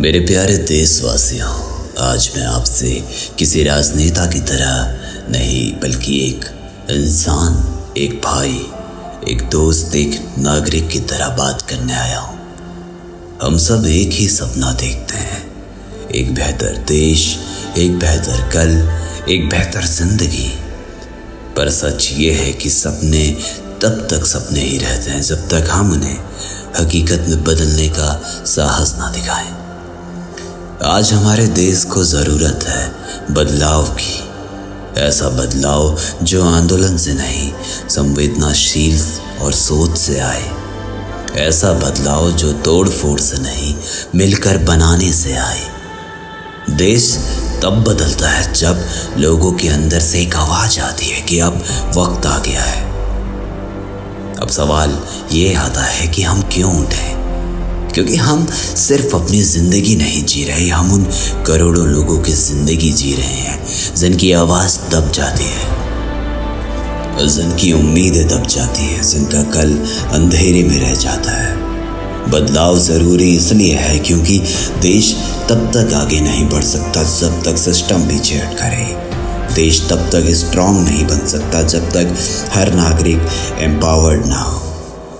मेरे प्यारे देशवासियों, आज मैं आपसे किसी राजनेता की तरह नहीं बल्कि एक इंसान, एक भाई, एक दोस्त, एक नागरिक की तरह बात करने आया हूँ। हम सब एक ही सपना देखते हैं, एक बेहतर देश, एक बेहतर कल, एक बेहतर जिंदगी। पर सच ये है कि सपने तब तक सपने ही रहते हैं जब तक हम उन्हें हकीकत में बदलने का साहस ना दिखाएं। आज हमारे देश को ज़रूरत है बदलाव की, ऐसा बदलाव जो आंदोलन से नहीं, संवेदनाशील और सोच से आए। ऐसा बदलाव जो तोड़ फोड़ से नहीं, मिलकर बनाने से आए। देश तब बदलता है जब लोगों के अंदर से एक आवाज़ आती है कि अब वक्त आ गया है। अब सवाल ये आता है कि हम क्यों उठें? क्योंकि हम सिर्फ अपनी ज़िंदगी नहीं जी रहे, हम उन करोड़ों लोगों की ज़िंदगी जी रहे हैं जिनकी आवाज़ दब जाती है, जिनकी उम्मीदें दब जाती है, जिनका कल अंधेरे में रह जाता है। बदलाव ज़रूरी इसलिए है क्योंकि देश तब तक आगे नहीं बढ़ सकता जब तक सिस्टम पीछे हटका रहे। देश तब तक स्ट्रांग नहीं बन सकता जब तक हर नागरिक एम्पावर्ड ना हो,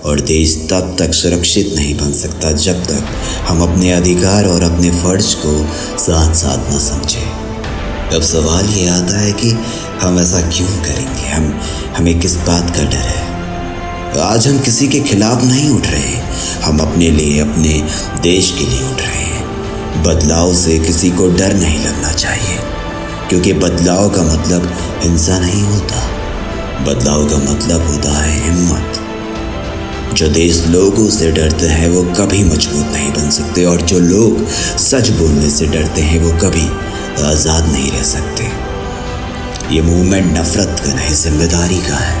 और देश तब तक सुरक्षित नहीं बन सकता जब तक हम अपने अधिकार और अपने फ़र्ज को साथ साथ न समझें। अब सवाल ये आता है कि हम ऐसा क्यों करेंगे? हमें किस बात का डर है? आज हम किसी के खिलाफ नहीं उठ रहे, हम अपने लिए, अपने देश के लिए उठ रहे हैं। बदलाव से किसी को डर नहीं लगना चाहिए, क्योंकि बदलाव का मतलब हिंसा नहीं होता, बदलाव का मतलब होता है हिम्मत। जो देश लोगों से डरते हैं वो कभी मजबूत नहीं बन सकते, और जो लोग सच बोलने से डरते हैं वो कभी आज़ाद नहीं रह सकते। ये मूवमेंट नफरत का नहीं, जिम्मेदारी का है।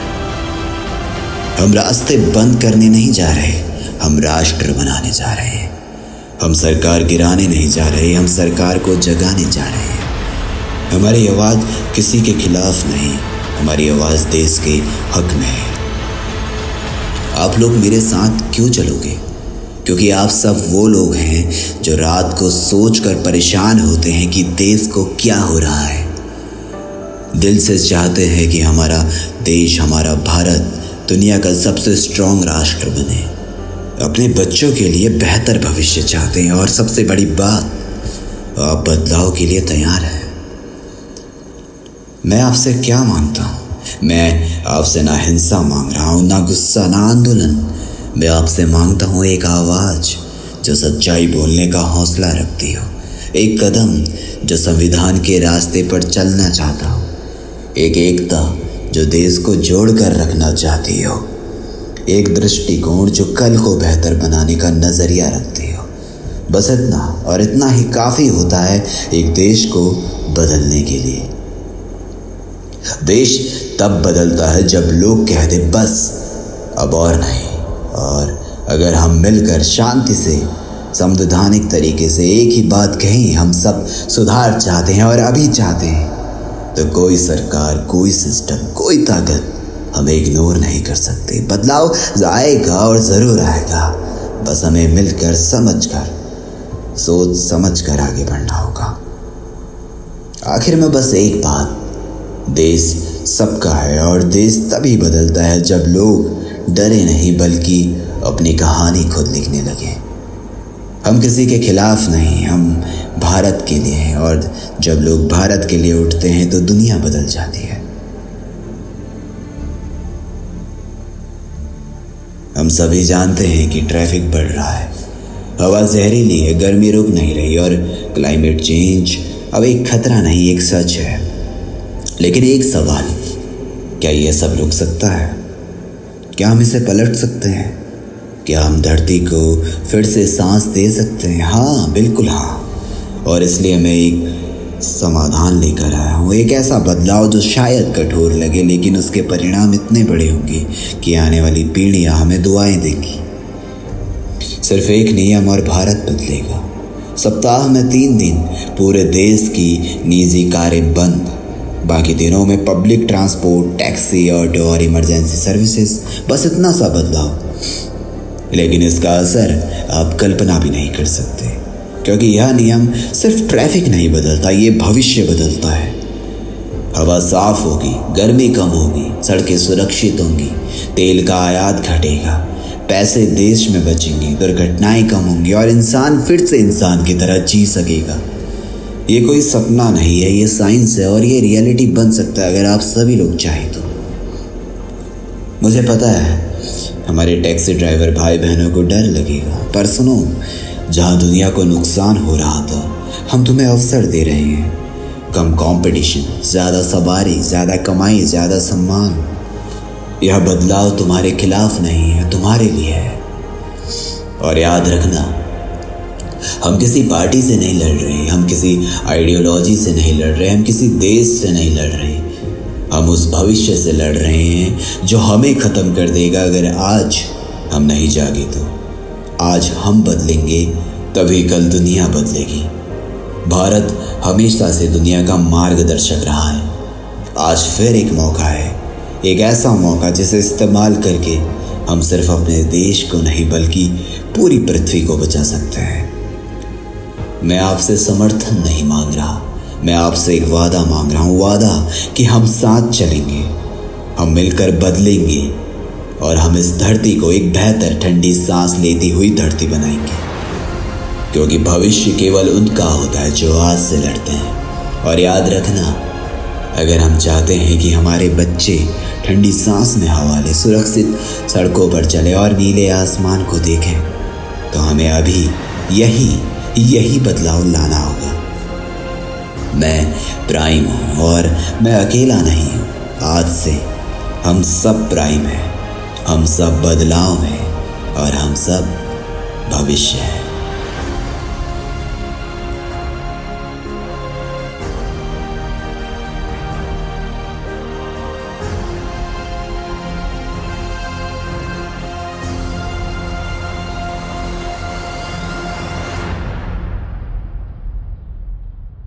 हम रास्ते बंद करने नहीं जा रहे, हम राष्ट्र बनाने जा रहे हैं। हम सरकार गिराने नहीं जा रहे, हम सरकार को जगाने जा रहे हैं। हमारी आवाज़ किसी के खिलाफ नहीं, हमारी आवाज़ देश के हक में है। आप लोग मेरे साथ क्यों चलोगे? क्योंकि आप सब वो लोग हैं जो रात को सोचकर परेशान होते हैं कि देश को क्या हो रहा है। दिल से चाहते हैं कि हमारा देश, हमारा भारत दुनिया का सबसे स्ट्रांग राष्ट्र बने। अपने बच्चों के लिए बेहतर भविष्य चाहते हैं, और सबसे बड़ी बात, आप बदलाव के लिए तैयार हैं। मैं आपसे क्या मांगता हूँ? मैं आपसे ना हिंसा मांग रहा हूँ, ना गुस्सा, ना आंदोलन। मैं आपसे मांगता हूँ एक आवाज़ जो सच्चाई बोलने का हौसला रखती हो, एक कदम जो संविधान के रास्ते पर चलना चाहता हो, एक एकता जो देश को जोड़ कर रखना चाहती हो, एक दृष्टिकोण जो कल को बेहतर बनाने का नज़रिया रखती हो। बस इतना, और इतना ही काफ़ी होता है एक देश को बदलने के लिए। देश तब बदलता है जब लोग कह दे बस, अब और नहीं। और अगर हम मिलकर शांति से, संवैधानिक तरीके से एक ही बात कहें, हम सब सुधार चाहते हैं और अभी चाहते हैं, तो कोई सरकार, कोई सिस्टम, कोई ताकत हमें इग्नोर नहीं कर सकती। बदलाव आएगा और ज़रूर आएगा, बस हमें मिलकर, समझकर, सोच समझकर आगे बढ़ना होगा। आखिर में बस एक बात, देश सबका है, और देश तभी बदलता है जब लोग डरे नहीं बल्कि अपनी कहानी खुद लिखने लगे। हम किसी के खिलाफ नहीं, हम भारत के लिए हैं, और जब लोग भारत के लिए उठते हैं तो दुनिया बदल जाती है। हम सभी जानते हैं कि ट्रैफिक बढ़ रहा है, हवा जहरीली है, गर्मी रुक नहीं रही, और क्लाइमेट चेंज अब एक खतरा नहीं, एक सच है। लेकिन एक सवाल, क्या ये सब रुक सकता है? क्या हम इसे पलट सकते हैं? क्या हम धरती को फिर से सांस दे सकते हैं? हाँ, बिल्कुल हाँ। और इसलिए मैं एक समाधान लेकर आया हूँ, एक ऐसा बदलाव जो शायद कठोर लगे, लेकिन उसके परिणाम इतने बड़े होंगे कि आने वाली पीढ़ियाँ हमें दुआएं देंगी। सिर्फ एक नियम और भारत बदलेगा। सप्ताह में 3 दिन पूरे देश की निजी कारें बंद, बाकी दिनों में पब्लिक ट्रांसपोर्ट, टैक्सी, ऑटो और इमरजेंसी सर्विसेज। बस इतना सा बदलाव, लेकिन इसका असर आप कल्पना भी नहीं कर सकते। क्योंकि यह नियम सिर्फ ट्रैफिक नहीं बदलता, ये भविष्य बदलता है। हवा साफ होगी, गर्मी कम होगी, सड़कें सुरक्षित होंगी, तेल का आयात घटेगा, पैसे देश में बचेंगे, दुर्घटनाएं कम होंगी और इंसान फिर से इंसान की तरह जी सकेगा। ये कोई सपना नहीं है, ये साइंस है और ये रियलिटी बन सकता है अगर आप सभी लोग चाहें तो। मुझे पता है हमारे टैक्सी ड्राइवर भाई बहनों को डर लगेगा, पर सुनो, जहाँ दुनिया को नुकसान हो रहा था हम तुम्हें अवसर दे रहे हैं। कम कंपटीशन, ज़्यादा सवारी, ज़्यादा कमाई, ज़्यादा सम्मान। यह बदलाव तुम्हारे खिलाफ नहीं है, तुम्हारे लिए है। और याद रखना, हम किसी पार्टी से नहीं लड़ रहे, हम किसी आइडियोलॉजी से नहीं लड़ रहे, हम किसी देश से नहीं लड़ रहे, हम उस भविष्य से लड़ रहे हैं जो हमें ख़त्म कर देगा अगर आज हम नहीं जागे तो। आज हम बदलेंगे तभी कल दुनिया बदलेगी। भारत हमेशा से दुनिया का मार्गदर्शक रहा है। आज फिर एक मौका है, एक ऐसा मौका जिसे इस्तेमाल करके हम सिर्फ अपने देश को नहीं बल्कि पूरी पृथ्वी को बचा सकते हैं। मैं आपसे समर्थन नहीं मांग रहा, मैं आपसे एक वादा मांग रहा हूँ, वादा कि हम साथ चलेंगे, हम मिलकर बदलेंगे और हम इस धरती को एक बेहतर ठंडी सांस लेती हुई धरती बनाएंगे। क्योंकि भविष्य केवल उनका होता है जो आज से लड़ते हैं। और याद रखना, अगर हम चाहते हैं कि हमारे बच्चे ठंडी सांस में हवा ले, सुरक्षित सड़कों पर चले और नीले आसमान को देखें, तो हमें अभी यही बदलाव लाना होगा। मैं प्राइम हूँ और मैं अकेला नहीं हूँ। आज से हम सब प्राइम हैं, हम सब बदलाव हैं और हम सब भविष्य हैं।